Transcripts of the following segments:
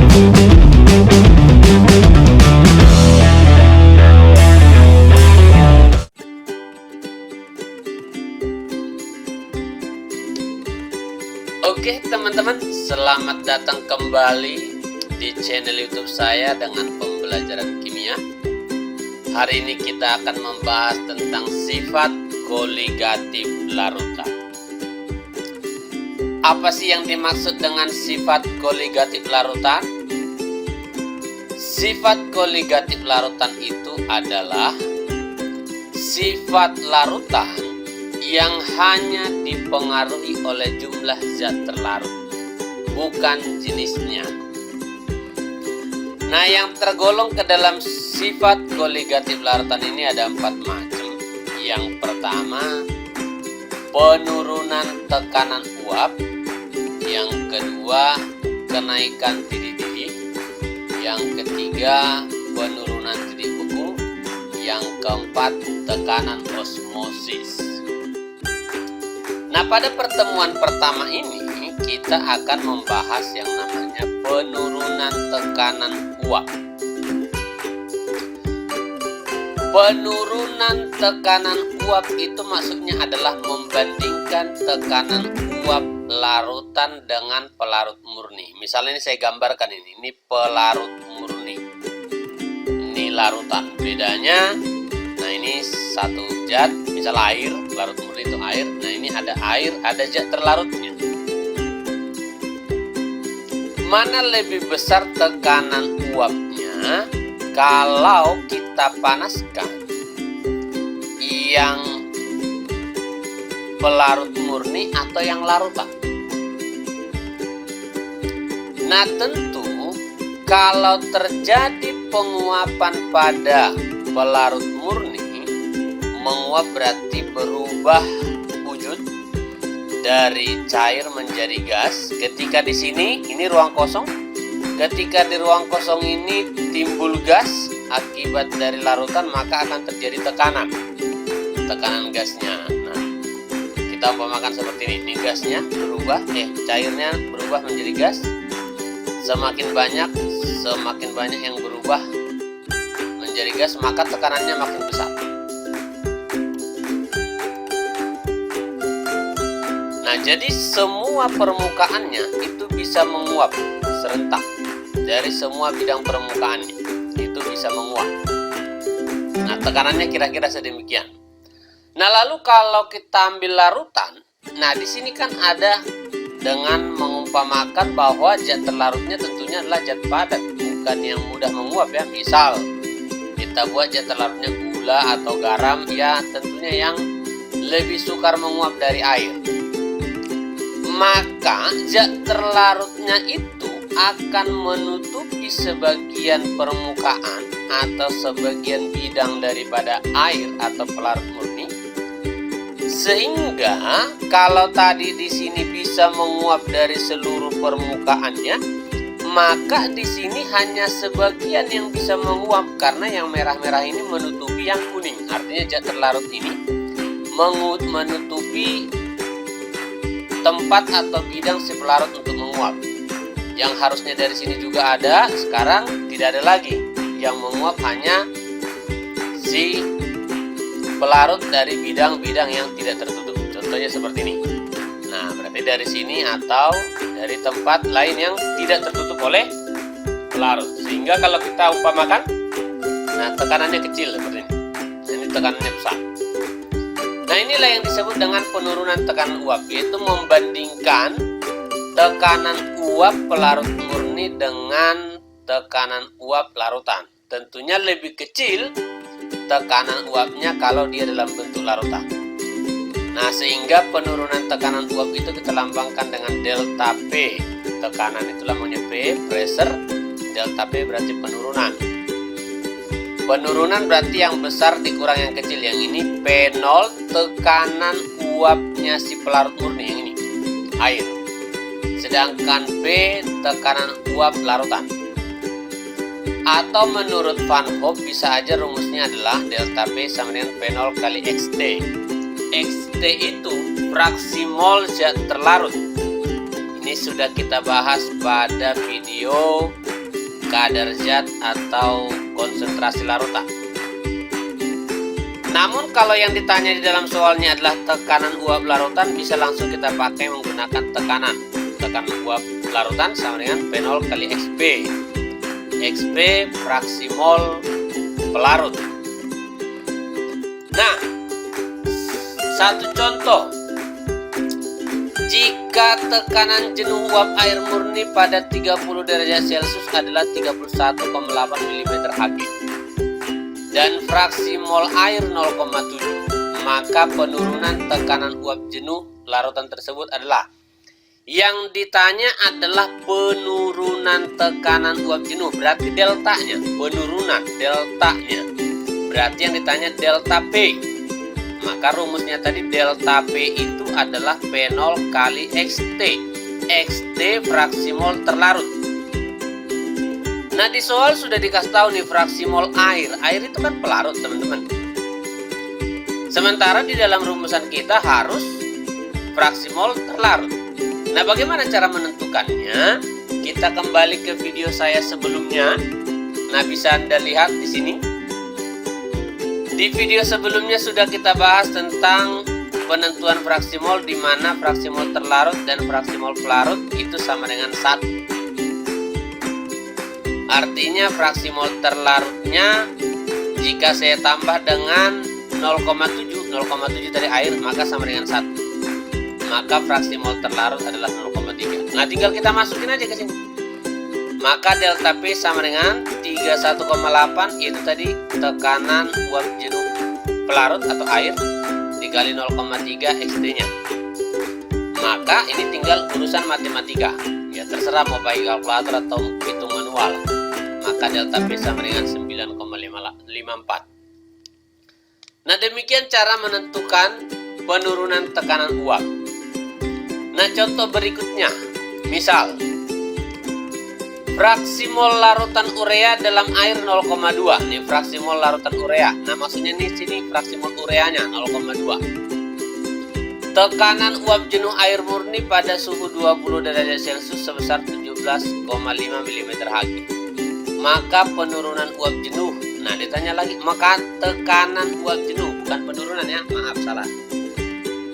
Oke teman-teman, selamat datang kembali di channel YouTube saya dengan pembelajaran kimia. Hari ini kita akan membahas tentang sifat koligatif larutan. Apa sih yang dimaksud dengan sifat koligatif larutan? Sifat koligatif larutan itu adalah sifat larutan yang hanya dipengaruhi oleh jumlah zat terlarut, bukan jenisnya. Nah, yang tergolong ke dalam sifat koligatif larutan ini ada 4 macam. Yang pertama, penurunan tekanan uap. Yang kedua, kenaikan titik didih. Yang ketiga, penurunan titik beku. Yang keempat, tekanan osmosis. Nah, pada pertemuan pertama ini kita akan membahas yang namanya penurunan tekanan uap. Penurunan tekanan uap itu maksudnya adalah membandingkan tekanan uap larutan dengan pelarut murni. Misalnya ini saya gambarkan ini pelarut murni. Ini larutan. Bedanya, nah ini satu zat, misal air, pelarut murni itu air. Nah ini ada air, ada zat terlarutnya. Mana lebih besar tekanan uapnya kalau kita panaskan yang pelarut murni atau yang larutan? Nah tentu kalau terjadi penguapan pada pelarut murni, menguap berarti berubah wujud dari cair menjadi gas. Ketika di sini ini ruang kosong. Ketika di ruang kosong ini timbul gas akibat dari larutan, maka akan terjadi tekanan gasnya. Nah, kita umpamakan seperti ini. Ini gasnya berubah, cairnya berubah menjadi gas. Semakin banyak yang berubah menjadi gas, maka tekanannya makin besar. Nah, jadi semua permukaannya itu bisa menguap serentak. Dari semua bidang permukaannya itu bisa menguap. Nah, tekanannya kira-kira sedemikian. Nah, lalu kalau kita ambil larutan, nah di sini kan ada dengan mengumpamakan bahwa zat terlarutnya tentunya adalah zat padat, bukan yang mudah menguap ya. Misal kita buat zat terlarutnya gula atau garam, ya tentunya yang lebih sukar menguap dari air. Maka zat terlarutnya itu akan menutupi sebagian permukaan atau sebagian bidang daripada air atau pelarut murni, sehingga kalau tadi di sini bisa menguap dari seluruh permukaannya, maka di sini hanya sebagian yang bisa menguap karena yang merah-merah ini menutupi yang kuning. Artinya zat terlarut ini menutupi tempat atau bidang si pelarut untuk menguap. Yang harusnya dari sini juga ada, sekarang tidak ada lagi. Yang menguap hanya si pelarut dari bidang-bidang yang tidak tertutup. Contohnya seperti ini. Nah, berarti dari sini atau dari tempat lain yang tidak tertutup oleh pelarut. Sehingga kalau kita umpamakan, nah tekanannya kecil seperti ini. Nah, ini tekanannya besar. Nah, inilah yang disebut dengan penurunan tekanan uap, yaitu membandingkan tekanan uap pelarut murni dengan tekanan uap larutan. Tentunya lebih kecil tekanan uapnya kalau dia dalam bentuk larutan. Nah, sehingga penurunan tekanan uap itu kita lambangkan dengan delta P. Tekanan itu namanya P, pressure. Delta P berarti penurunan. Penurunan berarti yang besar dikurang yang kecil. Yang ini P0, tekanan uapnya si pelarut murni, yang ini air. Sedangkan P, tekanan uap larutan. Atau menurut Van Hoff bisa aja rumusnya adalah delta P sama dengan P0 kali XT. XT itu fraksi mol zat terlarut. Ini sudah kita bahas pada video kadar zat atau konsentrasi larutan. Namun kalau yang ditanya di dalam soalnya adalah tekanan uap larutan, bisa langsung kita pakai menggunakan tekanan. Tekanan uap larutan sama dengan P0 kali XP. XP fraksi mol pelarut. Nah, satu contoh. Jika tekanan jenuh uap air murni pada 30 derajat Celcius adalah 31,8 mm Hg dan fraksi mol air 0,7, maka penurunan tekanan uap jenuh larutan tersebut adalah, yang ditanya adalah penurunan tekanan uap jenuh, berarti deltanya, penurunan deltanya, berarti yang ditanya delta P. Maka rumusnya tadi delta P itu adalah P0 kali XT. XT fraksi mol terlarut. Nah, di soal sudah dikasih tahu nih fraksi mol air. Air itu kan pelarut, teman-teman. Sementara di dalam rumusan kita harus fraksi mol terlarut. Nah, bagaimana cara menentukannya? Kita kembali ke video saya sebelumnya. Nah, bisa Anda lihat di sini. Di video sebelumnya sudah kita bahas tentang penentuan fraksi mol, di mana fraksi mol terlarut dan fraksi mol pelarut itu sama dengan 1. Artinya fraksi mol terlarutnya jika saya tambah dengan 0,7 dari air, maka sama dengan 1. Maka fraksi mol terlarut adalah 0,3. Nah, tinggal kita masukin aja ke sini. Maka delta P sama dengan 31,8, yaitu tadi tekanan uap jenuh pelarut atau air dikali 0,3 XT-nya. Maka ini tinggal urusan matematika. Ya, terserah mau pakai kalkulator atau hitung manual. Maka delta P sama dengan 9,54. Nah, demikian cara menentukan penurunan tekanan uap. Nah, contoh berikutnya. Misal, fraksi mol larutan urea dalam air 0,2. Nih fraksi mol larutan urea. Nah, maksudnya nih sini fraksi mol ureanya 0,2. Tekanan uap jenuh air murni pada suhu 20 derajat Celcius sebesar 17,5 mm Hg. Maka penurunan uap jenuh. Nah, ditanya lagi, maka tekanan uap jenuh, bukan penurunan ya, maaf salah.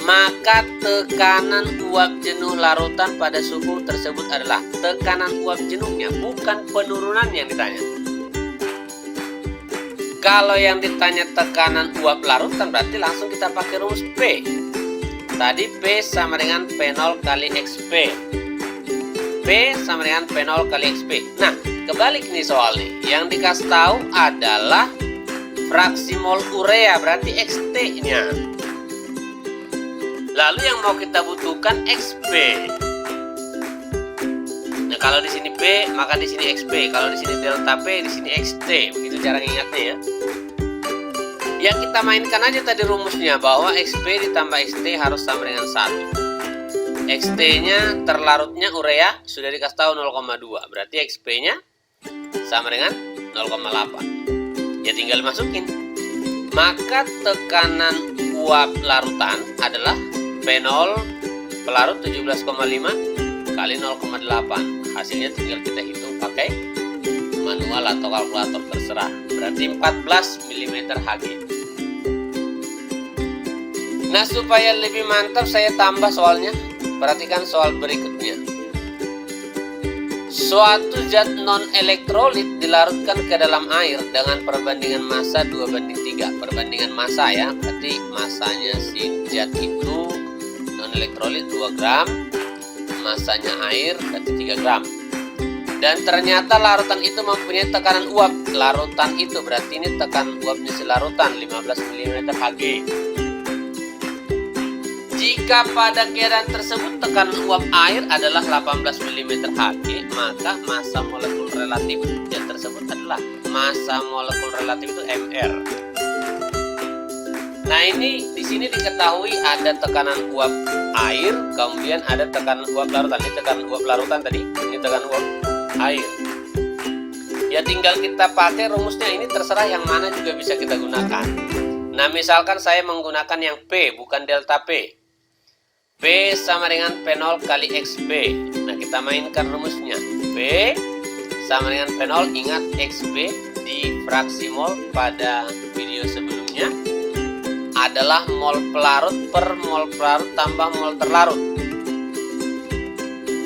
Maka tekanan uap jenuh larutan pada suhu tersebut adalah tekanan uap jenuhnya, bukan penurunan yang ditanya. Kalau yang ditanya tekanan uap larutan, berarti langsung kita pakai rumus P. Tadi P sama dengan P0 kali XP. P sama dengan P0 kali XP. Nah, kebalik nih soal nih. Yang dikasih tahu adalah fraksi mol urea, berarti XT-nya. Lalu yang mau kita butuhkan XP. Nah, kalau di sini P, maka di sini XP. Kalau di sini delta P, di sini XT. Begitu cara ingatnya ya. Yang kita mainkan aja tadi rumusnya, bahwa XP ditambah XT harus sama dengan 1. XT-nya terlarutnya urea sudah dikasih tahu 0,2. Berarti XP-nya sama dengan 0,8. Ya tinggal masukin. Maka tekanan uap larutan adalah P0 pelarut 17,5 kali 0,8. Hasilnya tinggal kita hitung pakai manual atau kalkulator, terserah. Berarti 14 mm Hg. Nah, supaya lebih mantap saya tambah soalnya. Perhatikan soal berikutnya. Suatu zat non-elektrolit dilarutkan ke dalam air dengan perbandingan massa 2:3. Perbandingan massa ya, berarti massanya si zat itu non-elektrolit 2 gram, massanya air berarti 3 gram. Dan ternyata larutan itu mempunyai tekanan uap. Larutan itu berarti ini tekanan uapnya si larutan 15 mm Hg. Jika pada keadaan tersebut tekanan uap air adalah 18 mm Hg, maka massa molekul relatif zat tersebut adalah massa molekul relatif itu Mr. Nah, ini di sini diketahui ada tekanan uap air, kemudian ada tekanan uap larutan. Ini tekanan uap larutan tadi, ini tekanan uap air. Ya tinggal kita pakai rumusnya, ini terserah yang mana juga bisa kita gunakan. Nah, misalkan saya menggunakan yang P, bukan delta P. P sama dengan P0 kali XP. Nah, kita mainkan rumusnya. P sama dengan P0. Ingat XP di fraksi mol pada video sebelumnya adalah mol pelarut per mol pelarut tambah mol terlarut.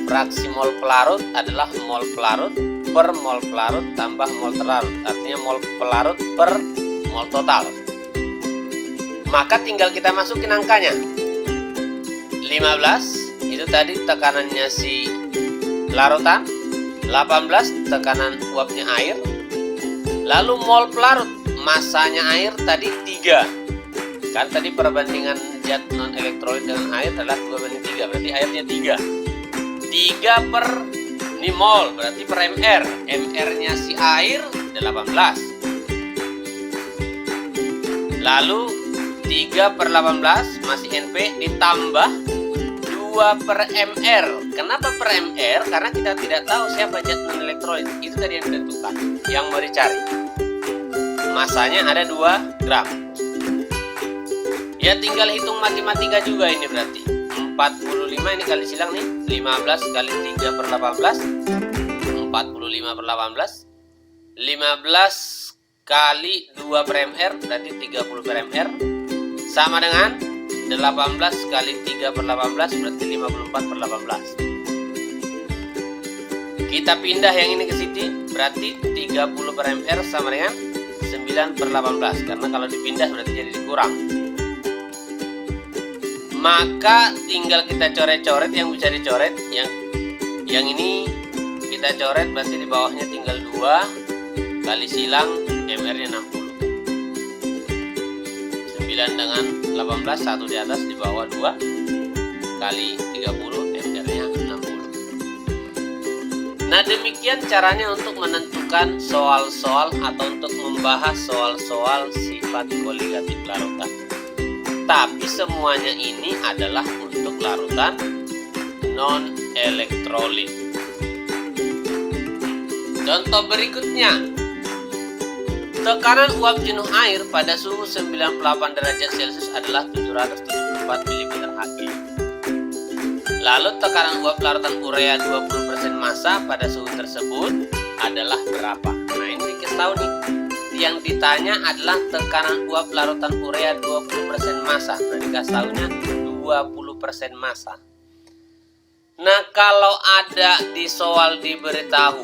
Fraksi mol pelarut adalah mol pelarut per mol pelarut tambah mol terlarut. Artinya mol pelarut per mol total. Maka tinggal kita masukin angkanya. 15 itu tadi tekanannya si larutan, 18 tekanan uapnya air. Lalu mol pelarut, masanya air tadi 3. Kan tadi perbandingan zat non elektrolit dengan air adalah 2:3, berarti airnya 3. 3 per ini mol, berarti per mr. Mr-nya si air 18. Lalu 3 per 18 masih NP ditambah 2 per mr. Kenapa per mr? Karena kita tidak tahu siapa zat non elektrolit. Itu tadi yang ditentukan, yang mau dicari. Masanya ada 2 gram. Ya tinggal hitung matematika juga ini berarti. 45 ini kali silang nih. 15 kali 3 per 18. 45 per 18. 15 kali 2 per mr berarti 30 per mr. Sama dengan 18 kali 3 per 18 berarti 54 per 18. Kita pindah yang ini ke sini, berarti 30 per mr sama dengan 9 per 18. Karena kalau dipindah berarti jadi dikurang. Maka tinggal kita coret-coret yang bisa dicoret. Yang ini kita coret, berarti di bawahnya tinggal 2 kali silang mr-nya 60. 9 dengan 18, 1 di atas, di bawah 2 kali 30, mr-nya 60. Nah demikian caranya untuk menentukan soal-soal atau untuk membahas soal-soal sifat koligatif larutan. Tapi semuanya ini adalah untuk larutan non elektrolit. Contoh berikutnya, tekanan uap jenuh air pada suhu 98 derajat Celcius adalah 774 mm3. Lalu tekanan uap larutan urea 20% massa pada suhu tersebut adalah berapa? Nah ini dikasih tahu nih. Yang ditanya adalah tekanan uap larutan urea 20% massa. Nah dikasih tahunya 20% massa. Nah kalau ada di soal diberitahu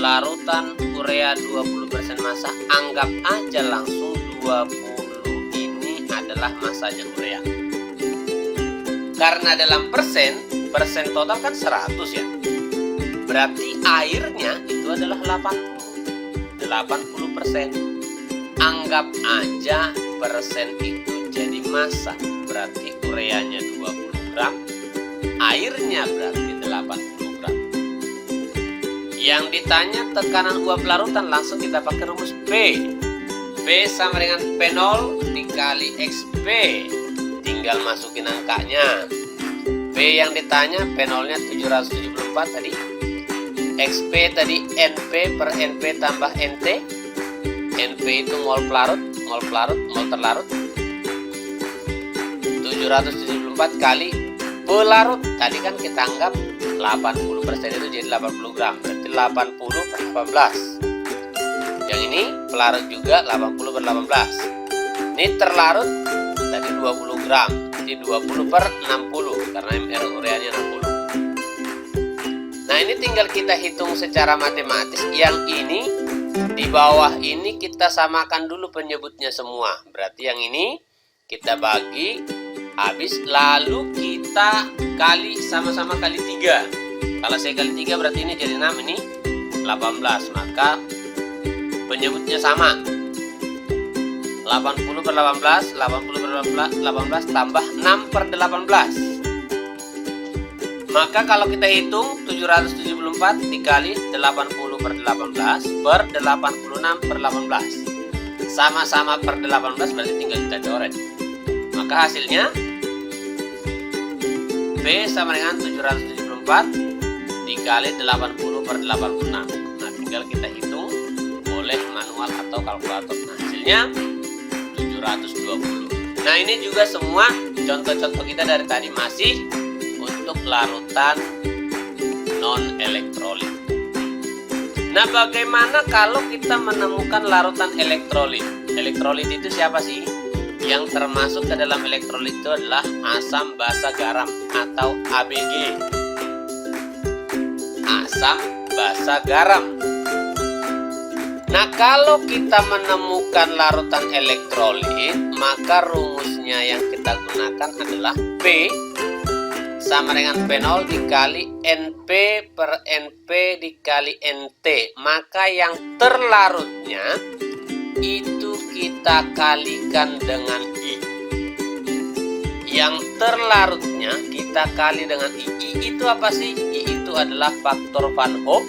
larutan urea 20% massa, anggap aja langsung 20 ini adalah massanya urea. Karena dalam persen total kan 100 ya. Berarti airnya itu adalah 80%. Anggap aja persen itu jadi massa. Berarti ureanya 20 gram, airnya berarti 80 gram. Yang ditanya tekanan uap larutan, langsung kita pakai rumus P. P sama dengan P0 dikali XP. Tinggal masukin angkanya. P yang ditanya P0-nya 774 tadi. XP tadi NP per NP tambah NT. NP itu mol pelarut, mol terlarut. 774 kali pelarut. Tadi kan kita anggap 80% itu jadi 80 gram. Berarti 80 per 18. Yang ini pelarut juga 80 per 18. Ini terlarut tadi 20 gram. Jadi 20 per 60 karena mr ureanya 60. Nah ini tinggal kita hitung secara matematis. Yang ini di bawah ini kita samakan dulu penyebutnya semua. Berarti yang ini kita bagi habis, lalu kita kali sama-sama kali 3. Kalau saya kali 3 berarti ini jadi 6, ini 18. Maka penyebutnya sama. 80 per 18, 80 per 18 tambah 6 per 18. Maka kalau kita hitung 774 dikali 80 per 18 per 86 per 18. Sama-sama per 18 berarti tinggal kita coret. Maka hasilnya B sama dengan 774 dikali 80 per 86. Nah tinggal kita hitung boleh manual atau kalkulator. Nah hasilnya 720. Nah ini juga semua contoh-contoh kita dari tadi masih untuk larutan non elektrolit. Nah, bagaimana kalau kita menemukan larutan elektrolit? Elektrolit itu siapa sih? Yang termasuk ke dalam elektrolit itu adalah asam basa garam atau ABG. Asam basa garam. Nah, kalau kita menemukan larutan elektrolit, maka rumusnya yang kita gunakan adalah P sama dengan P0 dikali NP per NP dikali NT. Maka yang terlarutnya itu kita kalikan dengan I. Yang terlarutnya kita kali dengan I. I itu apa sih? I itu adalah faktor Van Hoff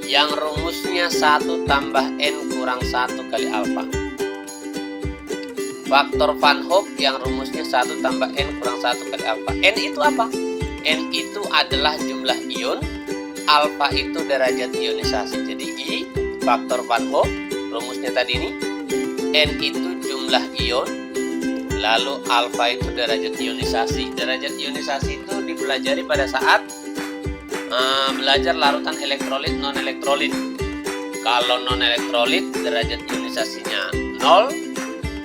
yang rumusnya 1 tambah N kurang 1 kali alfa. Faktor Van Hoff yang rumusnya 1 tambah N kurang 1 kali alfa. N itu apa? N itu adalah jumlah ion, alfa itu derajat ionisasi. Jadi I faktor Van Hoff rumusnya tadi ini, N itu jumlah ion, lalu alfa itu derajat ionisasi. Derajat ionisasi itu dipelajari pada saat belajar larutan elektrolit non elektrolit. Kalau non elektrolit derajat ionisasinya 0,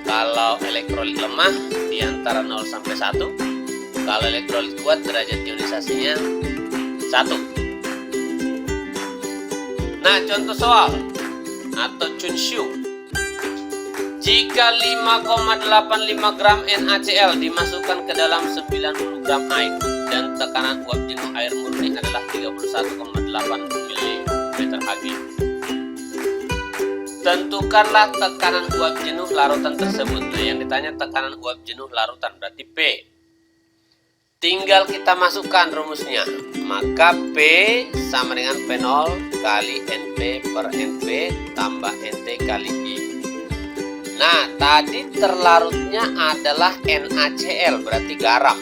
kalau elektrolit lemah di antara 0 sampai 1, kalau elektrolit kuat derajat ionisasinya 1. Nah, contoh soal atau Chunshu. Jika 5,85 gram NaCl dimasukkan ke dalam 90 gram air dan tekanan uap jenuh air murni adalah 31,8 ml/Hg. Tentukanlah tekanan uap jenuh larutan tersebut. Nah, yang ditanya tekanan uap jenuh larutan berarti P. Tinggal kita masukkan rumusnya. Maka P sama dengan P0 kali NP per NP tambah NT kali I. Nah, tadi terlarutnya adalah NaCl, berarti garam.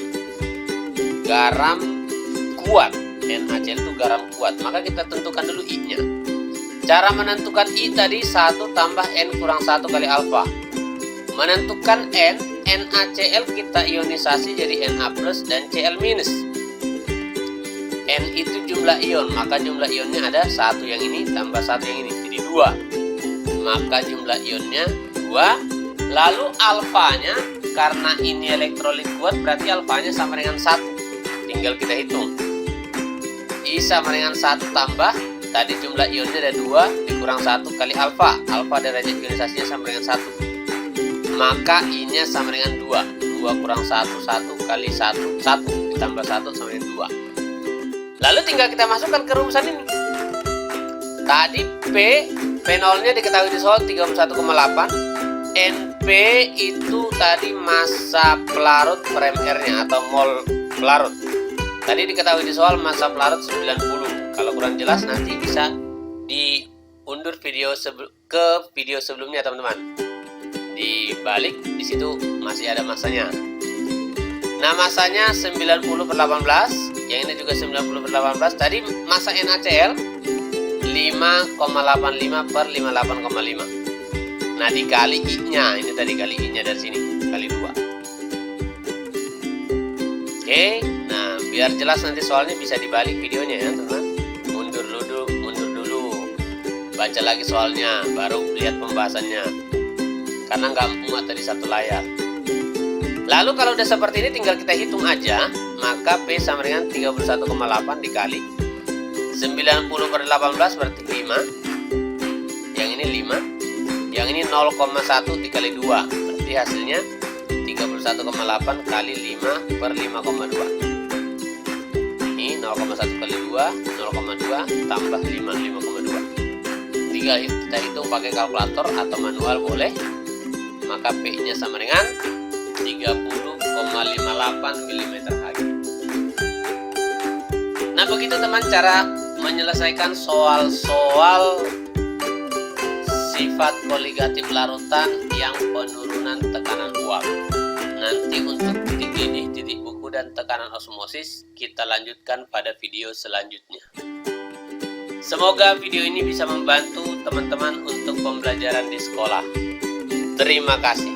Garam kuat. NaCl itu garam kuat. Maka kita tentukan dulu I-nya. Cara menentukan I tadi 1 tambah N kurang 1 kali alfa. Menentukan N, NaCl kita ionisasi jadi Na plus dan Cl minus. N itu jumlah ion, maka jumlah ionnya ada 1 yang ini tambah 1 yang ini, jadi 2. Maka jumlah ionnya 2. Lalu alfanya, karena ini elektrolit kuat berarti alfanya sama dengan 1. Tinggal kita hitung. I sama dengan 1 tambah, tadi jumlah ionnya ada 2 dikurang 1 kali alfa. Alfa derajat ionisasinya sama dengan 1. Maka I-nya sama dengan 2. 2 kurang 1, 1 kali 1, 1 ditambah 1 sama dengan 2. Lalu tinggal kita masukkan ke rumusan ini. Tadi P0-nya diketahui di soal 31,8. NP itu tadi massa pelarut per mR-nya atau mol pelarut. Tadi diketahui di soal massa pelarut 90. Kalau kurang jelas nanti bisa diundur video ke video sebelumnya, teman-teman. Dibalik di situ masih ada masanya. Nah, masanya 90/18, yang ini juga 90/18. Tadi massa NaCl 5,85 per 58,5. Nah, dikali I-nya, ini tadi kali I-nya dari sini, kali 2. Oke, nah biar jelas nanti soalnya bisa dibalik videonya ya, teman. Mundur dulu. Baca lagi soalnya, baru lihat pembahasannya. Karena nggak muat tadi satu layar. Lalu kalau udah seperti ini tinggal kita hitung aja. Maka P sama dengan 31,8 dikali 90/18 berarti 5. Yang ini 5. Yang ini 0,1 dikali 2. Berarti hasilnya 31,8 kali 5 per 5,2. Ini 0,1 kali 2, 0,2 tambah 5, 5,2. Tinggal kita hitung pakai kalkulator atau manual boleh. Maka P-nya sama dengan 30,58 ml/Hg. Nah, begitu teman cara menyelesaikan soal-soal sifat koligatif larutan yang penurunan tekanan uap. Nanti untuk titik ini, titik buku dan tekanan osmosis kita lanjutkan pada video selanjutnya. Semoga video ini bisa membantu teman-teman untuk pembelajaran di sekolah. Terima kasih.